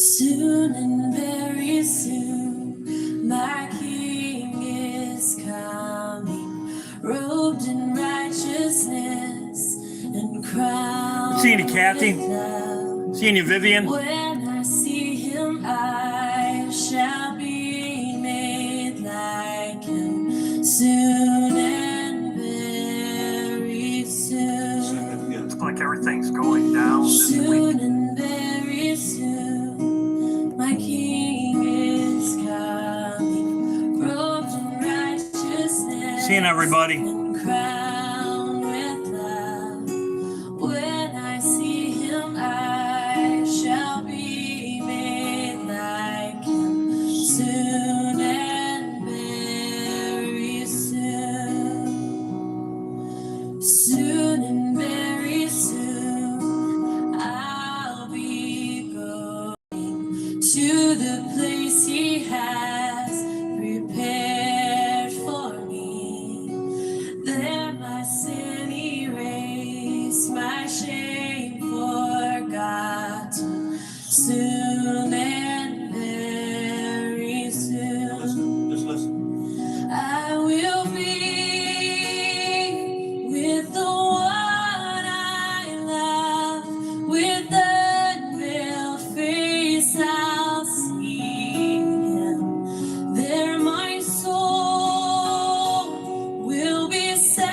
Soon and very soon, my King is coming, robed in righteousness and crowned. Seeing you, Kathy. Seeing you, Vivian. When I see him, I shall be made like him. Soon and very soon. It's like everything's going down this week. Soon and very soon, my King is coming, robed in righteousness. Seeing everybody. And crowned with love. When I see him, I shall be made like him. Soon and very soon. Soon and very soon, I'll be going to the place he has prepared for me. There my sin erased, my shame forgotten. Soon and very soon, Just listen. I will be with the one I love, with unveiled face I'll see him. There my soul will be satisfied.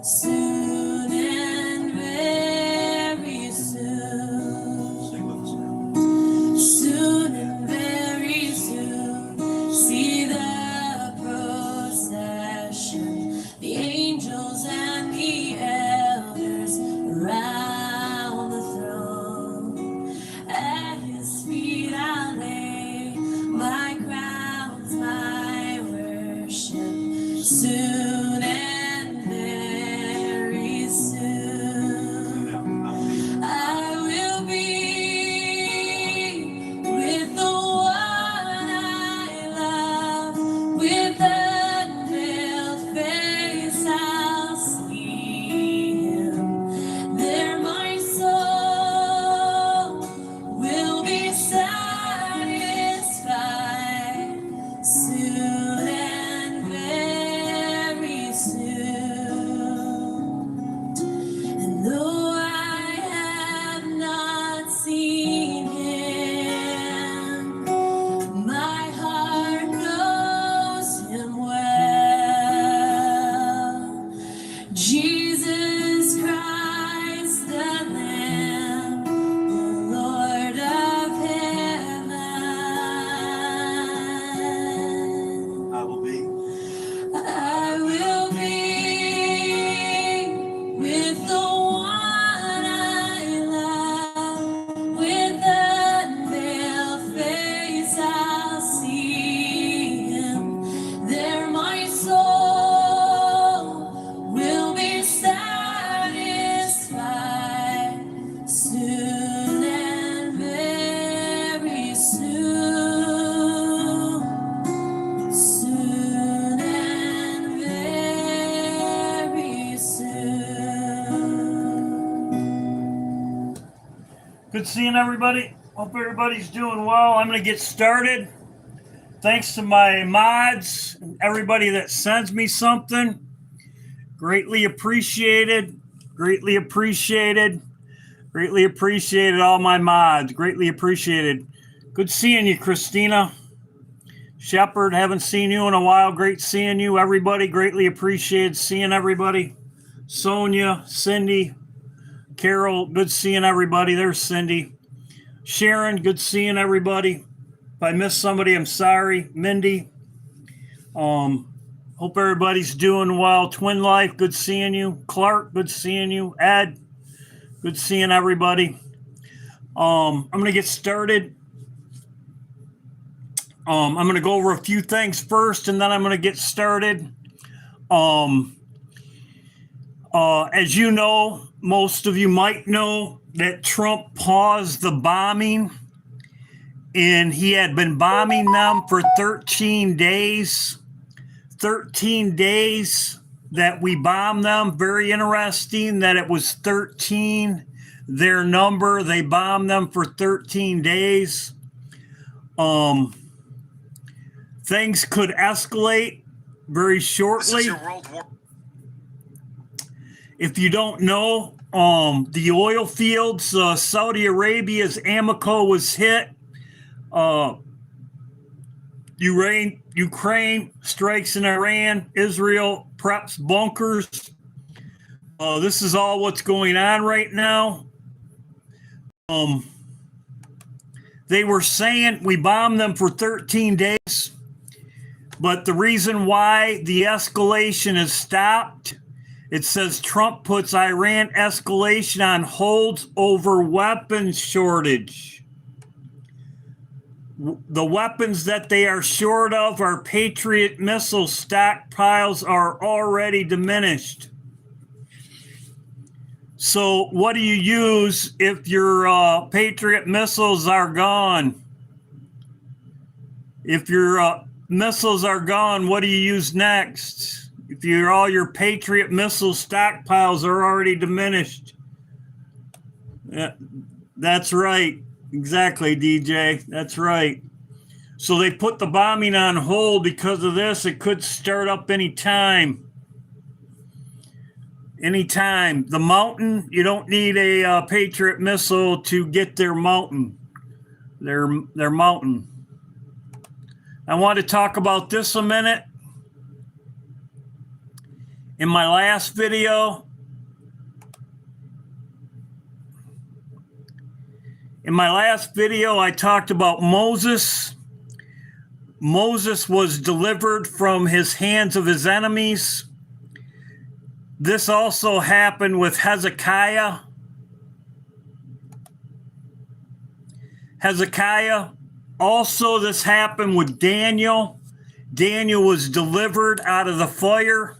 Soon and very soon. Sing with us now. Soon and very soon, see the procession, the angels and the elders around the throne. At his feet I'll lay my crowns, my worship. Soon and very soon, I will be with the one I love, with unveiled face I'll see him. There my soul will be satisfied. Soon and very soon. And though I have not seen him, my heart knows him well. Jesus Christ, the Lamb, the Lord of heaven. I will be. I will be with the one I love, with unveiled face I'll see him. There my soul will be satisfied. Soon and very soon. Soon and very soon. Good seeing everybody. Hope everybody's doing well. I'm going to get started. Thanks to my mods and everybody that sends me something. Greatly appreciated. Greatly appreciated. Greatly appreciated all my mods. Greatly appreciated. Good seeing you, Christina. Shepherd, haven't seen you in a while. Great seeing you, everybody. Greatly appreciated seeing everybody. Sonia, Cindy, Carol, good seeing everybody. There's Cindy. Sharon, good seeing everybody. If I missed somebody, I'm sorry. Mindy, hope everybody's doing well. Twin Life, good seeing you. Clark, good seeing you. Ed, good seeing everybody. I'm going to get started. I'm going to go over a few things first, and then I'm going to get started. As you know, most of you might know that Trump paused the bombing, and he had been bombing them for 13 days. 13 days that we bombed them. Very interesting that it was 13 their number. They bombed them for 13 days. Things could escalate very shortly. This is your World War. If you don't know, the oil fields, Saudi Arabia's Amoco was hit. Ukraine strikes in Iran. Israel preps bunkers. This is all what's going on right now. They were saying we bombed them for 13 days, but the reason why the escalation has stopped, it says Trump puts Iran escalation on hold over weapons shortage. The weapons that they are short of, our Patriot missile stockpiles, are already diminished. So what do you use if your Patriot missiles are gone? If your missiles are gone, what do you use next? If all your Patriot missile stockpiles are already diminished. Yeah, that's right. Exactly, DJ. That's right. So they put the bombing on hold because of this. It could start up any time. Anytime. The mountain, you don't need a Patriot missile to get their mountain. Their mountain. I want to talk about this a minute. In my last video, I talked about Moses. Moses was delivered from his hands of his enemies. This also happened with Hezekiah. Also, this happened with Daniel. Daniel was delivered out of the fire.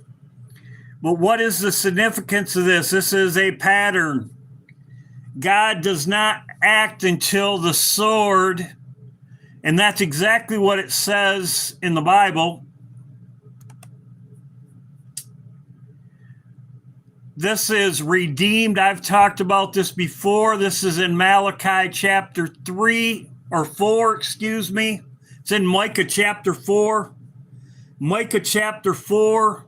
But what is the significance of this? This is a pattern. God does not act until the sword, and that's exactly what it says in the Bible. This is redeemed. I've talked about this before. This is in Malachi chapter 3 or 4, excuse me. It's in Micah chapter 4. Micah chapter 4.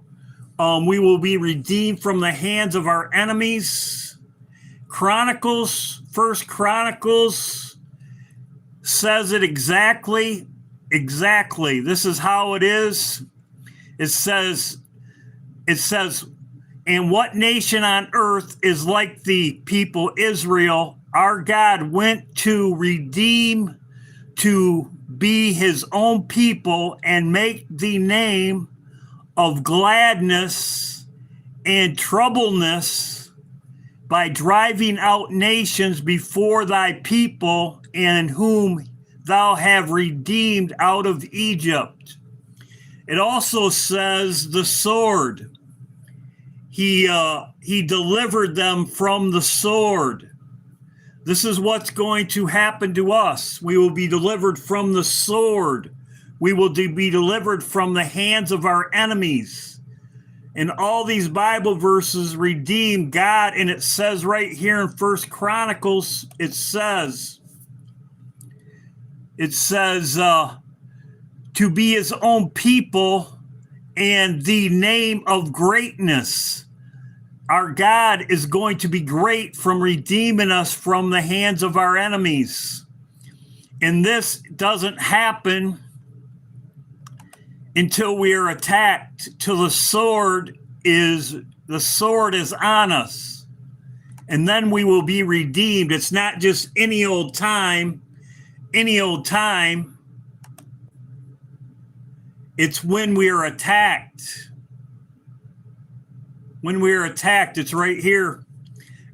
We will be redeemed from the hands of our enemies. First Chronicles says it exactly. This is how it is. It says, and what nation on earth is like the people Israel? Our God went to redeem, to be his own people, and make the name of gladness and troubleness by driving out nations before thy people, and whom thou have redeemed out of Egypt. It also says the sword. He delivered them from the sword. This is what's going to happen to us. We will be delivered from the sword. We will be delivered from the hands of our enemies. And all these Bible verses redeem God. And it says right here in First Chronicles, it says, to be his own people and the name of greatness. Our God is going to be great from redeeming us from the hands of our enemies. And this doesn't happen until we are attacked, till the sword is on us. And then we will be redeemed. It's not just any old time. It's when we are attacked. When we are attacked, it's right here.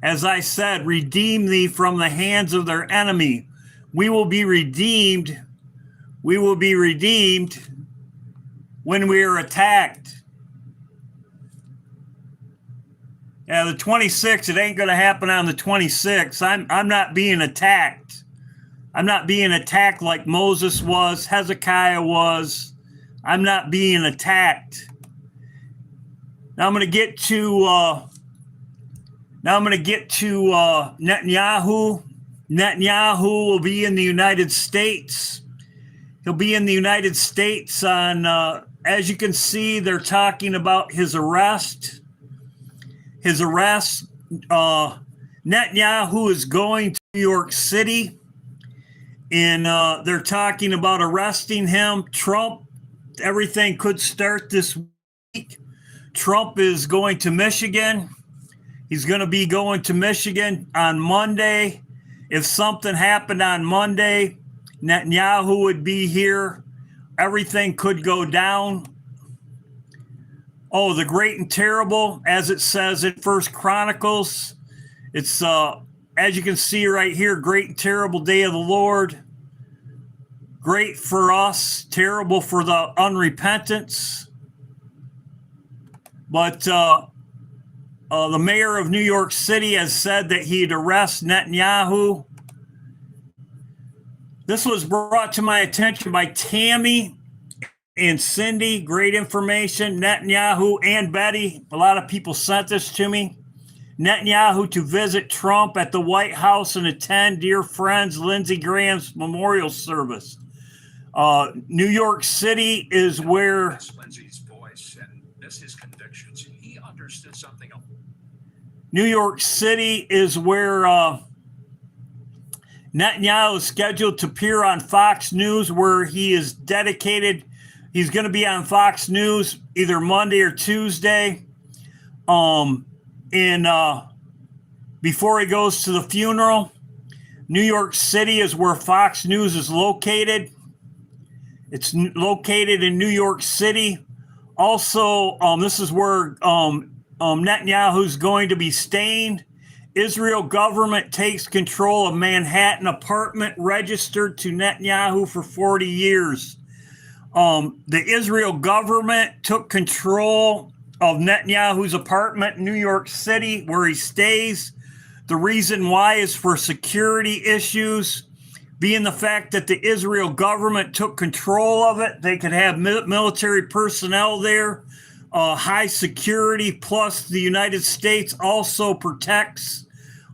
As I said, redeem thee from the hands of their enemy. We will be redeemed. We will be redeemed when we are attacked. Yeah, the 26th, it ain't going to happen on the 26th. I'm not being attacked. I'm not being attacked like Moses was, Hezekiah was. I'm not being attacked. Now I'm going to get to Now I'm going to get to Netanyahu. Netanyahu will be in the United States. He'll be in the United States on, as you can see, they're talking about his arrest. His arrest. Netanyahu is going to New York City, and they're talking about arresting him. Trump, everything could start this week. Trump is going to Michigan. He's going to be going to Michigan on Monday. If something happened on Monday, Netanyahu would be here. Everything could go down. Oh, the great and terrible, as it says in First Chronicles. It's, as you can see right here, great and terrible day of the Lord. Great for us, terrible for the unrepentance. But the mayor of New York City has said that he'd arrest Netanyahu. This was brought to my attention by Tammy and Cindy. Great information. Netanyahu and Betty. A lot of people sent this to me. Netanyahu to visit Trump at the White House and attend dear friends Lindsey Graham's memorial service. New York City is where Lindsey's voice and his convictions. He understood something. New York City is where Netanyahu is scheduled to appear on Fox News, where he is dedicated. He's going to be on Fox News either Monday or Tuesday. Before he goes to the funeral, New York City is where Fox News is located. It's located in New York City. Also, this is where Netanyahu's going to be staying. Israel government takes control of Manhattan apartment registered to Netanyahu for 40 years. The Israel government took control of Netanyahu's apartment in New York City where he stays. The reason why is for security issues, being the fact that the Israel government took control of it. They could have military personnel there, high security, plus the United States also protects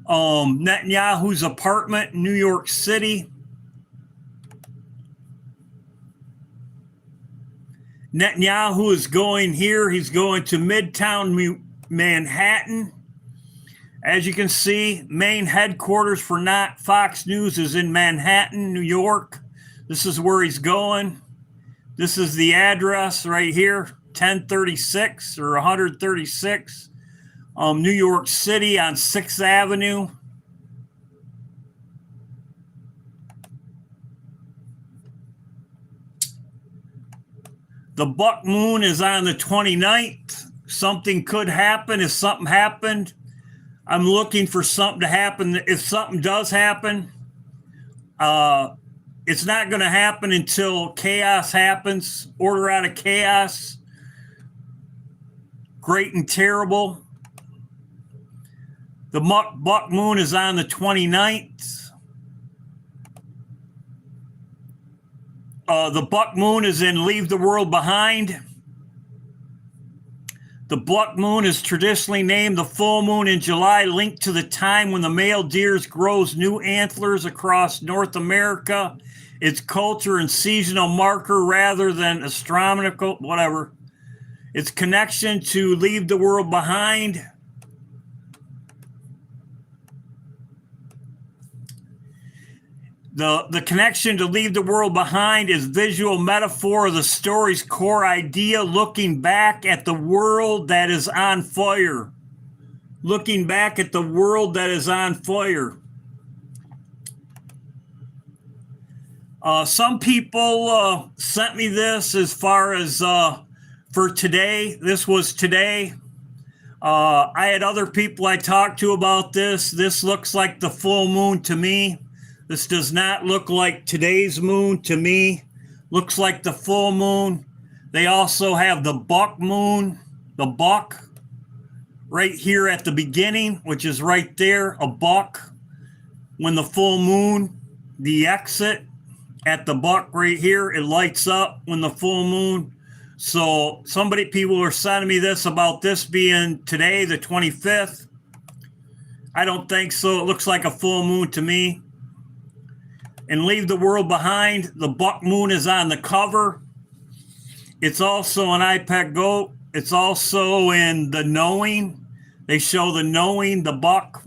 Netanyahu's apartment in New York City. Netanyahu is going here. He's going to Midtown Manhattan. As you can see, main headquarters for not Fox News is in Manhattan, New York. This is where he's going. This is the address right here, 1036 or 136, New York City on 6th Avenue. The buck moon is on the 29th. Something could happen. If something happened, I'm looking for something to happen. If something does happen, it's not going to happen until chaos happens. Order out of chaos. Great and terrible. The buck moon is on the 29th. The buck moon is in Leave the World Behind. The buck moon is traditionally named the full moon in July, linked to the time when the male deer grows new antlers across North America. It's culture and seasonal marker rather than astronomical, whatever. Its connection to Leave the World Behind. The connection to Leave the World Behind is visual metaphor of the story's core idea, looking back at the world that is on fire. Looking back at the world that is on fire. Some people sent me this as far as for today. This was today. I had other people I talked to about this. This looks like the full moon to me. This does not look like today's moon to me. Looks like the full moon. They also have the buck moon, the buck, right here at the beginning, which is right there, a buck. When the full moon, the exit at the buck right here, it lights up when the full moon. So people are sending me this about this being today, the 25th. I don't think so. It looks like a full moon to me. And Leave the World Behind. The buck moon is on the cover. It's also an IPEC goat. It's also in The Knowing. They show The Knowing, the buck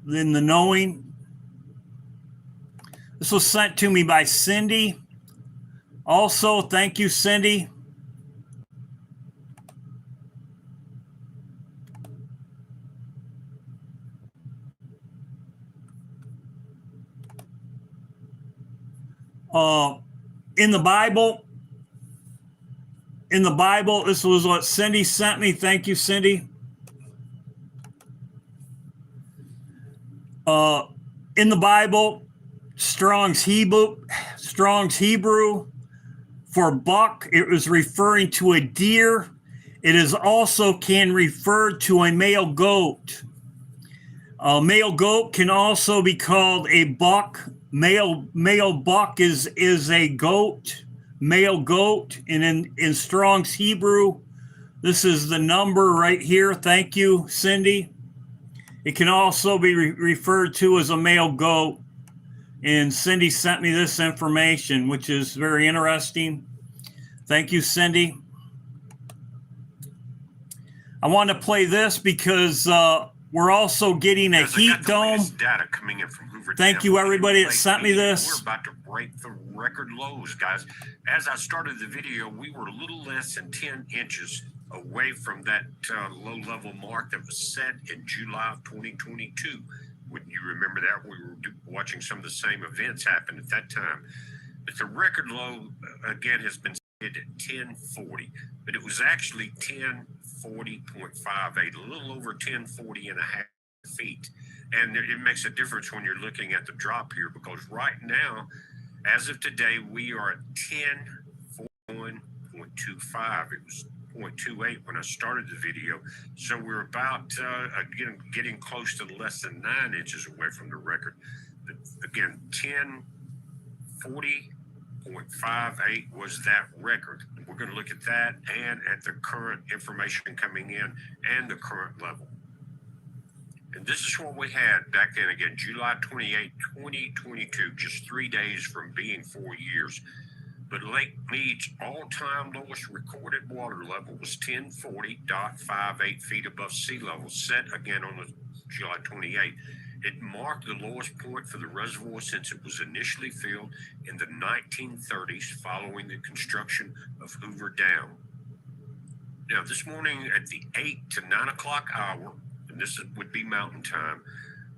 in The Knowing. This was sent to me by Cindy. Also, thank you, Cindy. In the Bible, this was what Cindy sent me. Thank you, Cindy. In the Bible, Strong's Hebrew for buck, it was referring to a deer. It is also can refer to a male goat. A male goat can also be called a buck. Male buck is a goat, male goat. And in Strong's Hebrew, this is the number right here. Thank you, Cindy. It can also be referred to as a male goat. And Cindy sent me this information, which is very interesting. Thank you, Cindy. I want to play this because we're also getting a heat dome. Data coming in from Hoover Thank you, everybody that sent me this. We're about to break the record lows, guys. As I started the video, we were a little less than 10 inches away from that low-level mark that was set in July of 2022. Wouldn't you remember that? We were watching some of the same events happen at that time. But the record low, again, has been set at 1040, but it was actually 1040.58, a little over 1040 and a half feet. And it makes a difference when you're looking at the drop here, because right now, as of today, we are at 1041.25. It was 0.28 when I started the video. So we're about, getting close to less than 9 inches away from the record. But again, 1040.58 was that record. We're going to look at that and at the current information coming in and the current level. And this is what we had back then, again, July 28, 2022, just 3 days from being 4 years. But Lake Mead's all-time lowest recorded water level was 1040.58 feet above sea level, set again on the July 28. It marked the lowest point for the reservoir since it was initially filled in the 1930s following the construction of Hoover Dam. Now, this morning at the 8 to 9 o'clock hour, and this would be mountain time,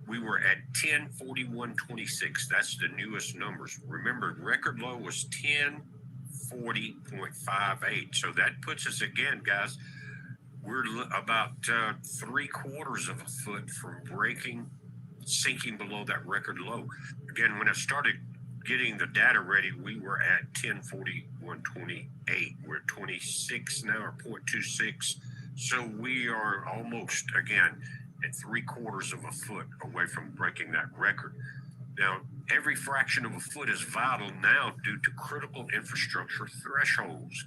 we were at 1041.26. That's the newest numbers. Remember, record low was 1040.58. So that puts us again, guys, we're about 3/4 of a foot from sinking below that record low. Again, when I started getting the data ready, we were at 1041.28. We're at 26 now, or 0.26. So we are almost, again, at 3/4 of a foot away from breaking that record. Now, every fraction of a foot is vital now due to critical infrastructure thresholds.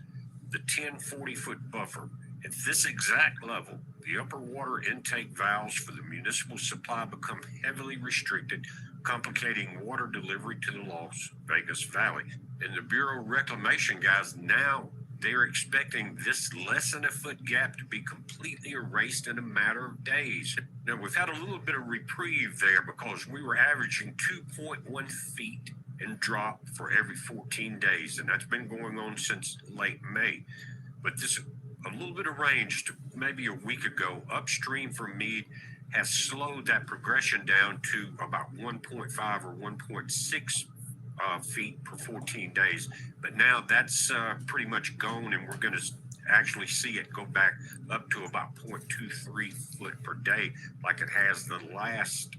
The 1040-foot buffer. At this exact level, the upper water intake valves for the municipal supply become heavily restricted, complicating water delivery to the Las Vegas Valley. And the Bureau of Reclamation, guys, now they're expecting this less than a foot gap to be completely erased in a matter of days. Now, we've had a little bit of reprieve there because we were averaging 2.1 feet in drop for every 14 days, and that's been going on since late May. But this, a little bit of rain just maybe a week ago upstream from Meade has slowed that progression down to about 1.5 or 1.6 feet per 14 days. But now that's pretty much gone, and we're going to actually see it go back up to about 0.23 foot per day like it has the last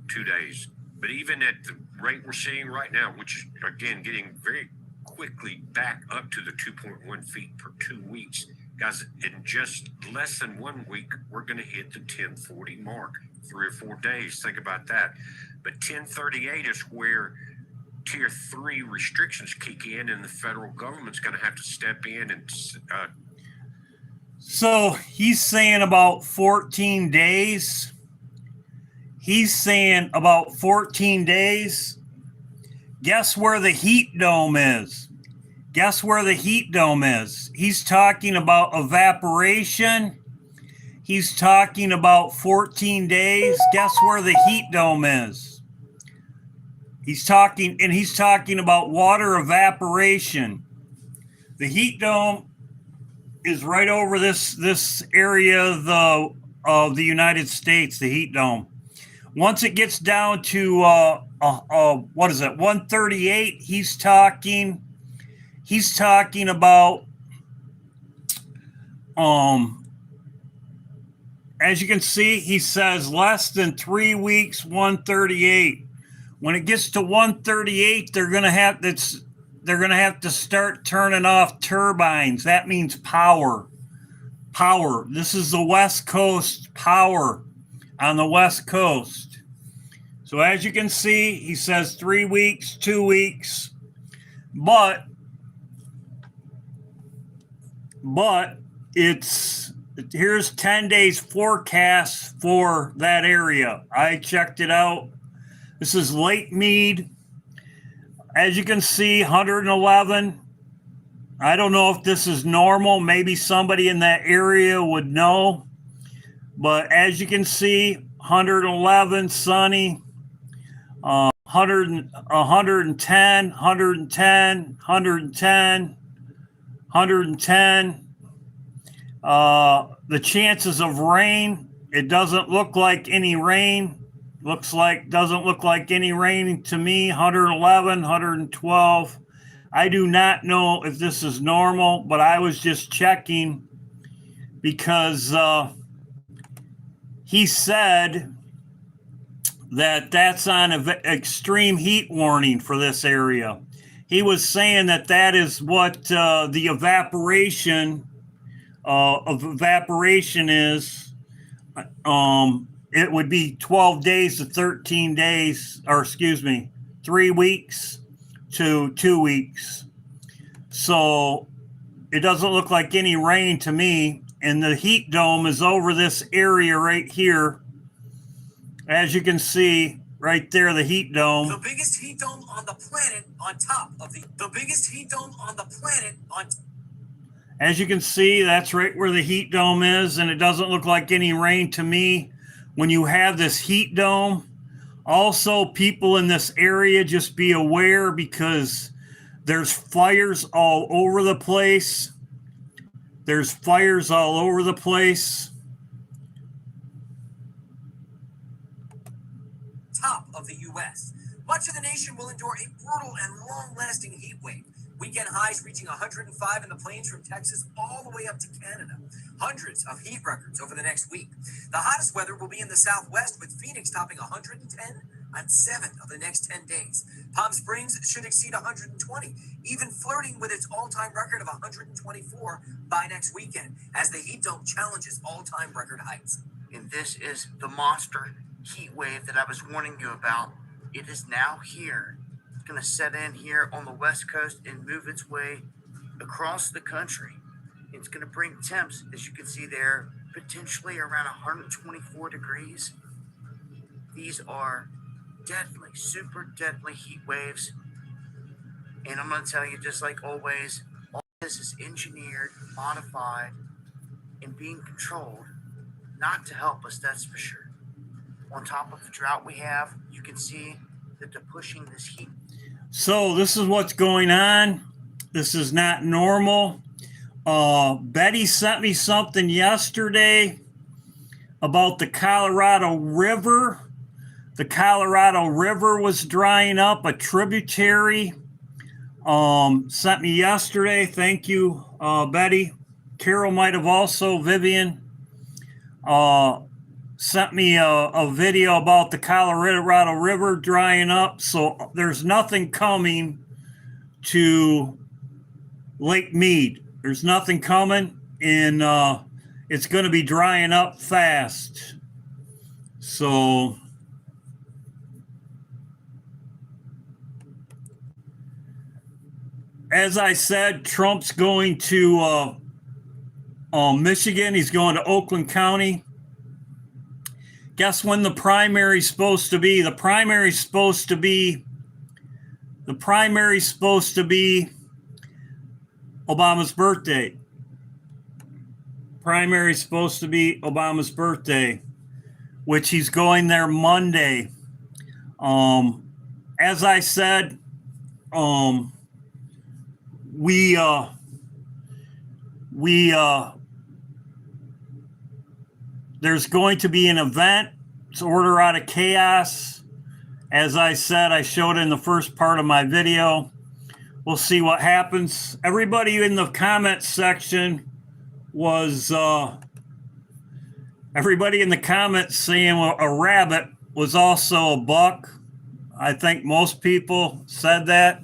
2 days. But even at the rate we're seeing right now, which is, again, getting very quickly back up to the 2.1 feet per 2 weeks, guys, in just less than 1 week, we're going to hit the 1040 mark, 3 or 4 days. Think about that. But 1038 is where Tier 3 restrictions kick in, and the federal government's going to have to step in and so he's saying about 14 days. He's saying about 14 days. Guess where the heat dome is? Guess where the heat dome is? He's talking about evaporation. He's talking about 14 days. Guess where the heat dome is? He's talking about water evaporation. The heat dome is right over this area of the United States, the heat dome. Once it gets down to what is it, 138, he's talking about as you can see, he says less than 3 weeks, 138. When it gets to 138, they're gonna have to start turning off turbines. That means power. This is the West Coast power on the West Coast. So as you can see, he says 3 weeks, 2 weeks, but here's 10 days forecast for that area. I checked it out. This is Lake Mead. As you can see, 111. I don't know if this is normal. Maybe somebody in that area would know. But as you can see, 111, sunny, 110, 110, 110, 110. The chances of rain, it doesn't look like any rain. Doesn't look like any rain to me. 111, 112. I do not know if this is normal, but I was just checking because he said that that's on an extreme heat warning for this area. He was saying that is what the evaporation is. It would be 12 days to 13 days, or excuse me, 3 weeks to 2 weeks. So it doesn't look like any rain to me. And the heat dome is over this area right here. As you can see right there, the heat dome. The biggest heat dome on the planet on top of the biggest heat dome on the planet on. As you can see, that's right where the heat dome is. And it doesn't look like any rain to me. When you have this heat dome, also people in this area, just be aware because there's fires all over the place. There's fires all over the place. Top of the U.S. Much of the nation will endure a brutal and long-lasting heat wave. Weekend highs reaching 105 in the plains from Texas all the way up to Canada. Hundreds of heat records over the next week. The hottest weather will be in the southwest, with Phoenix topping 110 on 7 of the next 10 days. Palm Springs should exceed 120, even flirting with its all-time record of 124 by next weekend, as the heat dome challenges all-time record heights. And this is the monster heat wave that I was warning you about. It is now here. It's going to set in here on the West Coast and move its way across the country. It's going to bring temps, as you can see there, potentially around 124 degrees. These are deadly, super deadly heat waves. And I'm going to tell you, just like always, all this is engineered, modified, and being controlled not to help us, that's for sure. On top of the drought we have, you can see that they're pushing this heat. So this is what's going on. This is not normal. Betty sent me something yesterday about the Colorado River. The Colorado River was drying up, a tributary. Sent me yesterday. Thank you, Betty. Carol might have also, Vivian, sent me a video about the Colorado River drying up. So there's nothing coming to Lake Mead. There's nothing coming, and it's going to be drying up fast. So as I said, Trump's going to Michigan. He's going to Oakland County. Guess when the primary's supposed to be? The primary's supposed to be Obama's birthday. Primary's supposed to be Obama's birthday, which he's going there Monday. As I said, there's going to be an event. It's order out of chaos. As I said, I showed in the first part of my video. We'll see what happens. Everybody in the comments section was everybody in the comments saying a rabbit was also a buck. I think most people said that.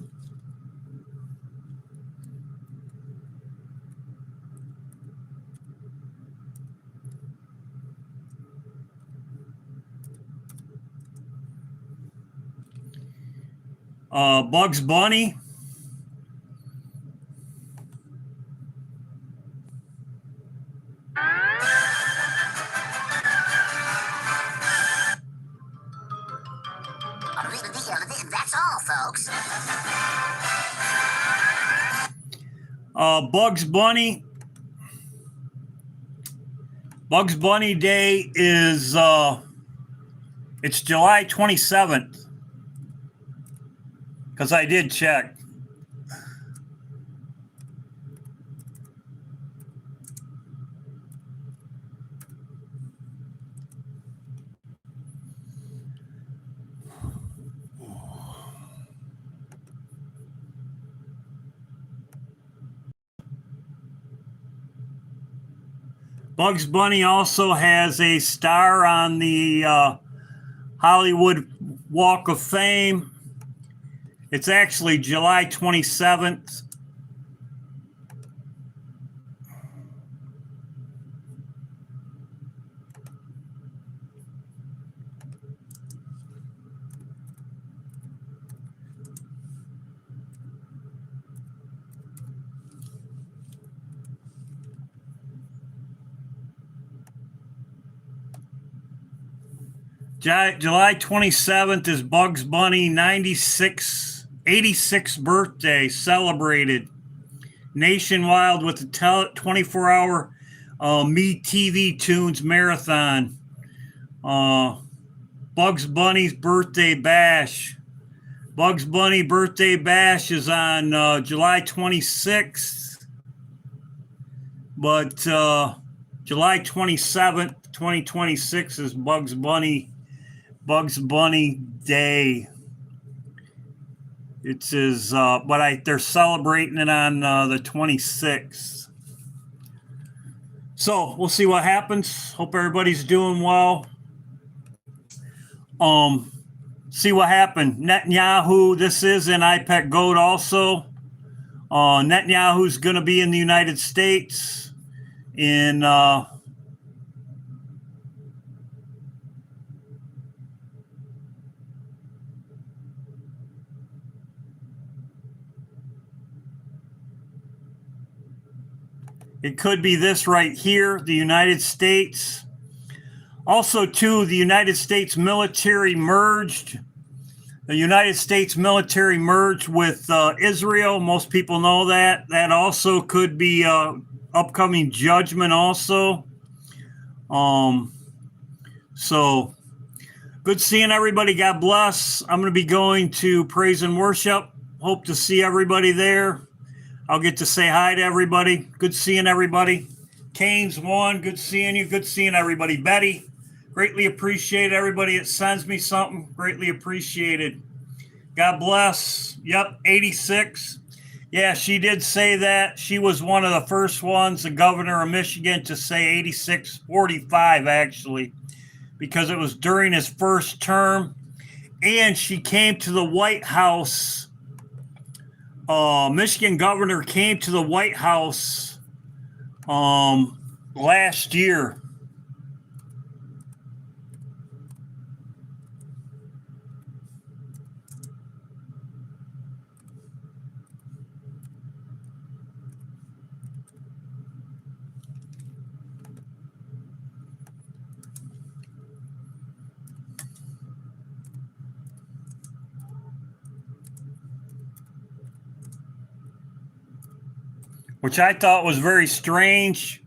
Bugs Bunny. That's all, folks. Bugs Bunny. Bugs Bunny Day is it's July 27th. Because I did check. Bugs Bunny also has a star on the Hollywood Walk of Fame. It's actually July 27th. July 27th is Bugs Bunny 86th birthday celebrated nationwide with the 24-hour Me TV Tunes Marathon. Bugs Bunny's birthday bash. Bugs Bunny birthday bash is on July 26th, but July 27th, 2026 is Bugs Bunny Day. It is, but they're celebrating it on the 26th. So we'll see what happens. Hope everybody's doing well. See what happened. Netanyahu, this is in IPEC Goat also. Netanyahu's going to be in the United States in it could be this right here, the United States. Also, too, the United States military merged. The United States military merged with Israel. Most people know that. That also could be upcoming judgment also. So, good seeing everybody. God bless. I'm going to be going to praise and worship. Hope to see everybody there. I'll get to say hi to everybody. Good seeing everybody. Canes 1, good seeing you. Good seeing everybody. Betty, greatly appreciate everybody that sends me something. Greatly appreciated. God bless. Yep, 86. Yeah, she did say that. She was one of the first ones, the governor of Michigan, to say 8645, actually, because it was during his first term. And she came to the White House. Michigan governor came to the White House last year. which I thought was very strange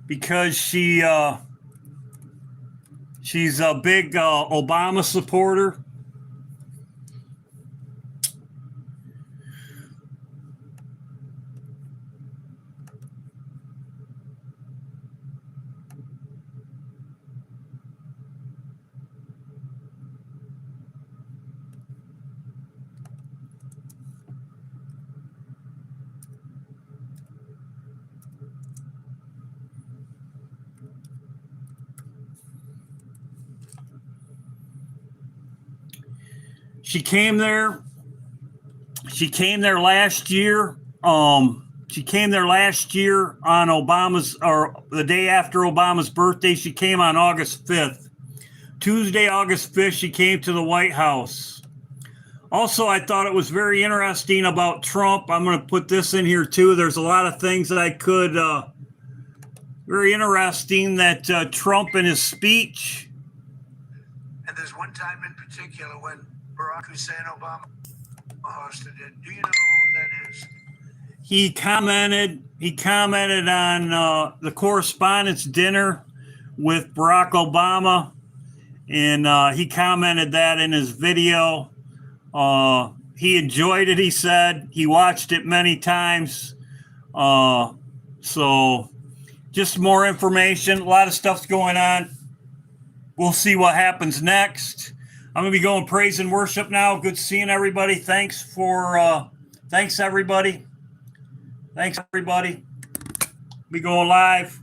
because she's a big Obama supporter. She came there. She came there last year. She came there last year on Obama's, or the day after Obama's birthday. She came on August 5th. Tuesday, August 5th, she came to the White House. Also, I thought it was very interesting about Trump. I'm going to put this in here too. There's a lot of things that I could, very interesting that Trump in his speech. And there's one time in particular when Barack Hussein Obama hosted it. Do you know who that is? He commented on the correspondence dinner with Barack Obama, and he commented that in his video. He enjoyed it, he said. He watched it many times. So just more information. A lot of stuff's going on. We'll see what happens next. I'm going to be going praise and worship now. Good seeing everybody. Thanks, everybody. Thanks, everybody. Be going live.